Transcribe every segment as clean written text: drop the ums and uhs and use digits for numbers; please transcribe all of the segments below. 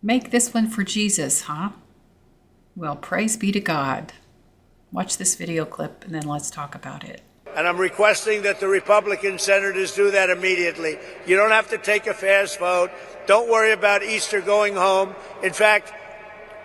Make this one for Jesus, huh? Well, praise be to God. Watch this video clip and then let's talk about it. And I'm requesting that the Republican senators do that immediately. You don't have to take a fast vote. Don't worry about Easter going home. In fact,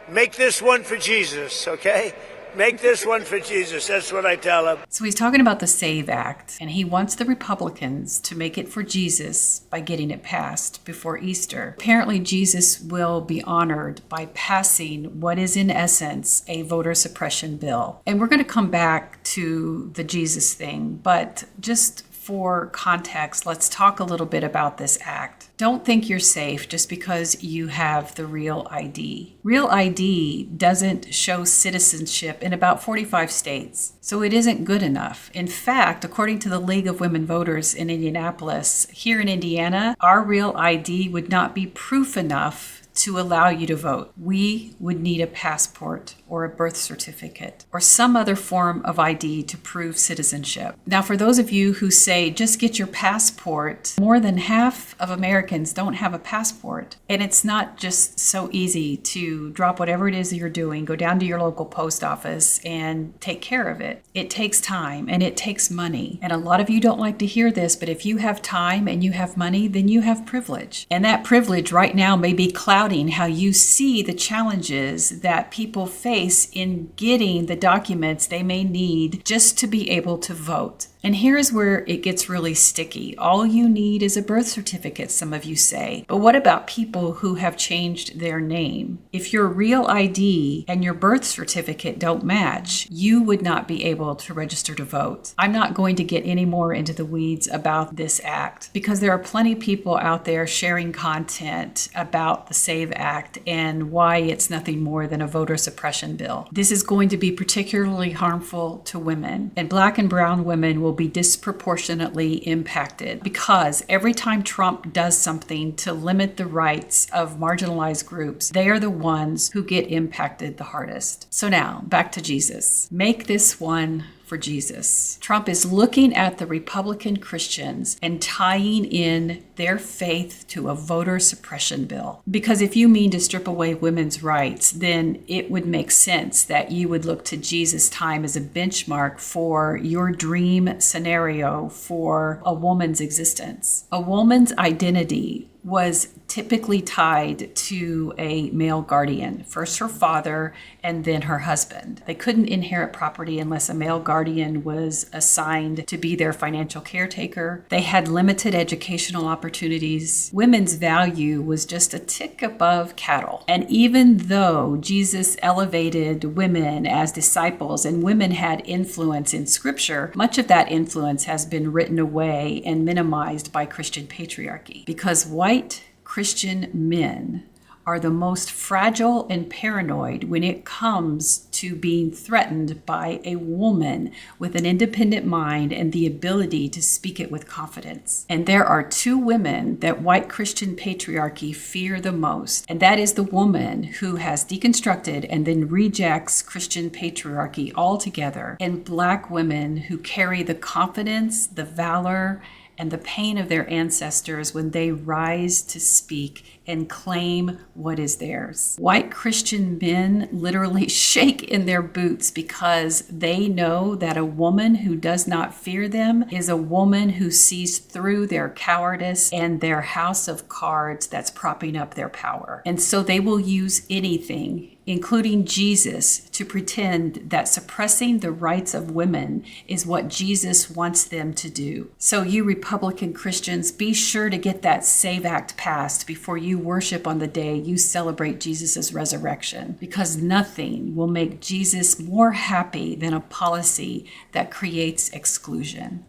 make this one for Jesus, okay? Make this one for Jesus. That's what I tell him. So he's talking about the SAVE Act, and he wants the Republicans to make it for Jesus by getting it passed before Easter. Apparently, Jesus will be honored by passing what is in essence a voter suppression bill. And we're going to come back to the Jesus thing, but just for context, let's talk a little bit about this act. Don't think you're safe just because you have the Real ID. Real ID doesn't show citizenship in about 45 states, so it isn't good enough. In fact, according to the League of Women Voters in Indianapolis, here in Indiana, our Real ID would not be proof enough to allow you to vote. We would need a passport or a birth certificate or some other form of ID to prove citizenship. Now, for those of you who say, just get your passport, more than half of Americans don't have a passport. And it's not just so easy to drop whatever it is that you're doing, go down to your local post office and take care of it. It takes time and it takes money. And a lot of you don't like to hear this, but if you have time and you have money, then you have privilege. And that privilege right now may be clouding how you see the challenges that people face in getting the documents they may need just to be able to vote. And here's where it gets really sticky. All you need is a birth certificate, some of you say. But what about people who have changed their name? If your Real ID and your birth certificate don't match, you would not be able to register to vote. I'm not going to get any more into the weeds about this act because there are plenty of people out there sharing content about the SAVE Act and why it's nothing more than a voter suppression bill. This is going to be particularly harmful to women, and Black and brown women will be disproportionately impacted because every time Trump does something to limit the rights of marginalized groups, they are the ones who get impacted the hardest. So now, back to Jesus. Make this one for Jesus. Trump is looking at the Republican Christians and tying in their faith to a voter suppression bill. Because if you mean to strip away women's rights, then it would make sense that you would look to Jesus' time as a benchmark for your dream scenario for a woman's existence. A woman's identity was typically tied to a male guardian, first her father and then her husband. They couldn't inherit property unless a male guardian was assigned to be their financial caretaker. They had limited educational opportunities. Women's value was just a tick above cattle. And even though Jesus elevated women as disciples and women had influence in Scripture, much of that influence has been written away and minimized by Christian patriarchy. Because white Christian men are the most fragile and paranoid when it comes to being threatened by a woman with an independent mind and the ability to speak it with confidence. And there are two women that white Christian patriarchy fear the most, and that is the woman who has deconstructed and then rejects Christian patriarchy altogether, and Black women who carry the confidence, the valor, and the pain of their ancestors when they rise to speak and claim what is theirs. White Christian men literally shake in their boots because they know that a woman who does not fear them is a woman who sees through their cowardice and their house of cards that's propping up their power. And so they will use anything, including Jesus, to pretend that suppressing the rights of women is what Jesus wants them to do. So you Republican Christians, be sure to get that SAVE Act passed before you worship on the day you celebrate Jesus' resurrection, because nothing will make Jesus more happy than a policy that creates exclusion.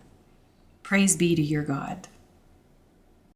Praise be to your God.